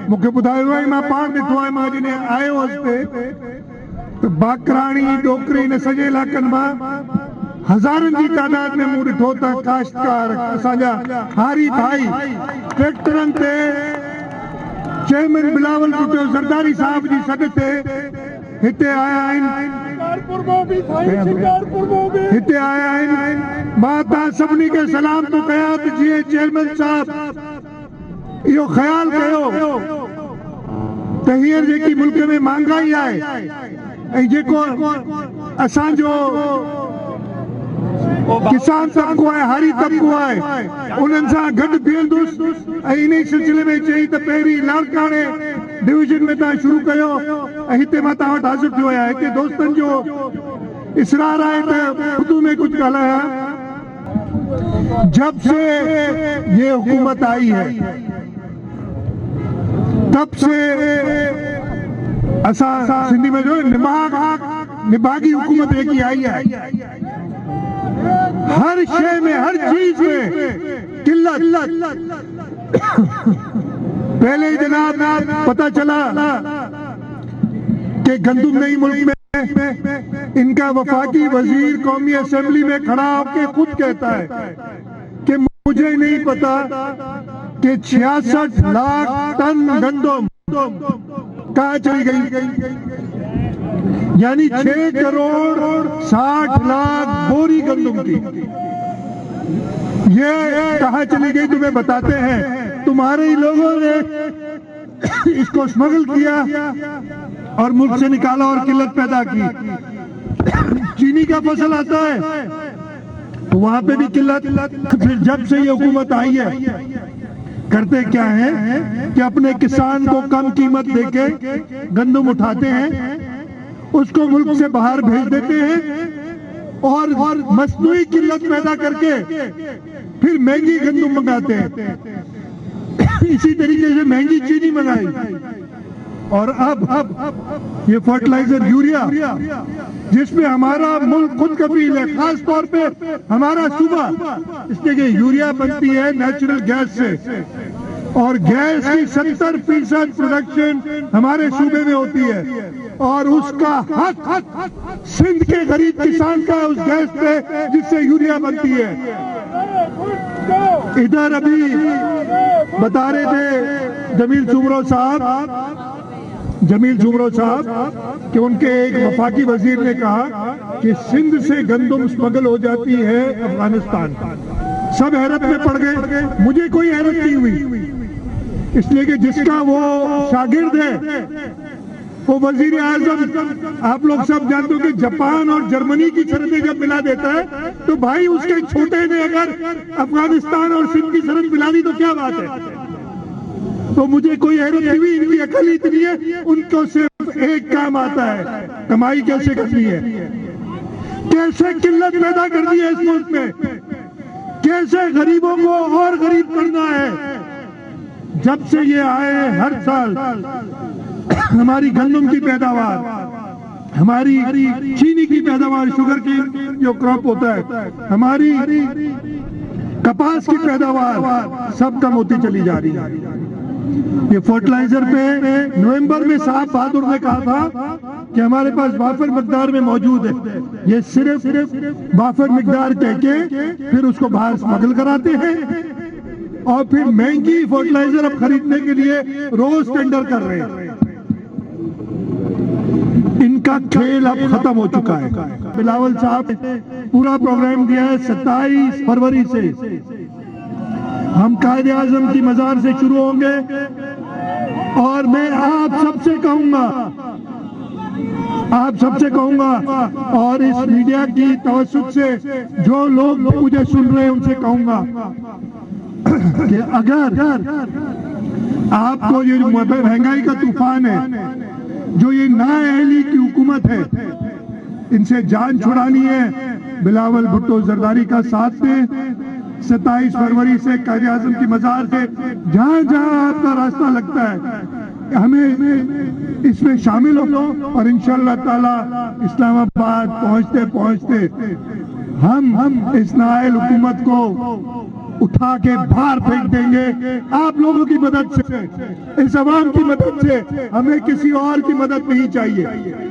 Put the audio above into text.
मूंखे ॿुधायो आहे, मां पाण ॾिठो आहे, मां जॾहिं आयो हुअसि त बाकराणी डोकरी इन सॼे इलाइक़नि मां हज़ारनि जी तादाद में मूं ॾिठो त काश्तकार असांजा हारी भाई ट्रैक्टरनि ते चेयरमैन बिलावल भुट्टो ज़रदारी साहब जी सॾ ते हिते आया आहिनि। हिते आया आहिनि। मां तव्हां सभिनी खे सलाम थो कयां त जीअं चेयरमैन साहब इहो ख़्यालु कयो त हींअर जेकी मुल्क में महांगाई आहे ऐं जेको असांजो किसान तबको आहे, हारी तबको आहे, उन्हनि सां गॾु बीहंदुसि ऐं इन सिलसिले में चई त पहिरीं लाड़काणे डिवीजन में तव्हां शुरू कयो ऐं हिते मां तव्हां वटि हाज़िर थियो आहियां। हिते दोस्तनि जो इसरार आहे त उर्दू में कुछ ॻाल्हायां। जब से ये हुकूमत आई है तब से असां सिंधी में जो निभागी हुकूमत जेकी आई है, हर शय में, हर चीज में किल्लत। पहले ही जनाब पता चला कि गंदुम नई मुल्क में इनका वफाकी वजीर कौमी असेंबली में खड़ा होकर खुद कहता है कि मुझे नहीं पता कि 66 लाख टन गंदुम कहाँ चली गई, यानी 6 करोड़ 60 लाख बोरी गंदुम की ये कहाँ चली गई। तुम्हें बताते हैं, तुम्हारे ही लोगों ने इसको स्मगल किया और मुल्क से निकाला और किल्लत पैदा की। चीनी का फसल आता है तो वहां पे भी किल्लत। फिर जब से ये हुकूमत आई है करते क्या है कि अपने किसान को कम कीमत देके गंदम उठाते हैं, उसको मुल्क से बाहर भेज देते हैं और मसनूई किल्लत पैदा करके फिर महंगी गंदम मंगाते हैं। इसी तरीके से महंगी चीनी मंगाई और अब ये फर्टिलाइजर यूरिया जिसमें हमारा मुल्क खुद कफील है, खास तौर पे हमारा सूबा, इसलिए कि यूरिया बनती है नेचुरल गैस से और गैस की 70% प्रोडक्शन हमारे सूबे में होती है और उसका हक सिंध के गरीब किसान का उस गैस पे जिससे यूरिया बनती है। इधर अभी बता रहे थे जमील सुमरो साहब कि उनके एक वफाकी वजीर ने कहा कि सिंध से गंदम स्मगल हो जाती है अफगानिस्तान। सब हैरत में पड़ गए, मुझे कोई हैरत नहीं हुई, इसलिए कि जिसका वो शागिर्द है वो वजीर आजम, आप लोग सब जानते हो कि जापान और जर्मनी की सरहदें जब मिला देता है तो भाई उसके छोटे ने अगर अफगानिस्तान और सिंध की सरहद मिला दी तो क्या बात है। तो मुझे कोई हैरत नहीं हुई, इनकी अकल इतनी है, उनको सिर्फ एक काम आता है, कमाई कैसे करनी है, कैसे किल्लत पैदा करनी है इस मुल्क में, कैसे गरीबों को और गरीब करना है। जब से ये आए हर साल हमारी गंदम की पैदावार, हमारी चीनी की पैदावार, शुगर की जो क्रॉप होता है, हमारी कपास की पैदावार सब कम होती चली जा रही है। ये फर्टिलाइजर पे नवंबर में साहब बहादुर ने कहा था कि हमारे पास वाफर मिकदार में मौजूद है, ये सिर्फ वाफर मिकदार कह के फिर उसको बाहर स्मगल कराते हैं और फिर महंगी फर्टिलाइजर अब खरीदने के लिए रोज टेंडर कर रहे हैं। इनका खेल अब खत्म हो चुका है। बिलावल साहब पूरा प्रोग्राम दिया है 27 फरवरी से हम कायदे आजम की मजार से शुरू होंगे और मैं आप सबसे कहूंगा और इस मीडिया की तवज्जो से जो लोग मुझे सुन रहे हैं उनसे कहूंगा कि अगर आपको ये जो महंगाई का तूफान है, जो ये नाअहली की हुकूमत है, इनसे जान छुड़ानी है, बिलावल भुट्टो जरदारी का साथ दें। 27 फरवरी से कायदे आज़म की मजार से जहां जहां आपका रास्ता लगता है हमें इसमें शामिल हो और इंशाअल्लाह ताला इस्लामाबाद पहुंचते पहुंचते हम इस नाअहल हुकूमत को उठा के बाहर फेंक देंगे। आप लोगों की मदद से, इस अवाम की मदद से, हमें किसी और की मदद नहीं चाहिए।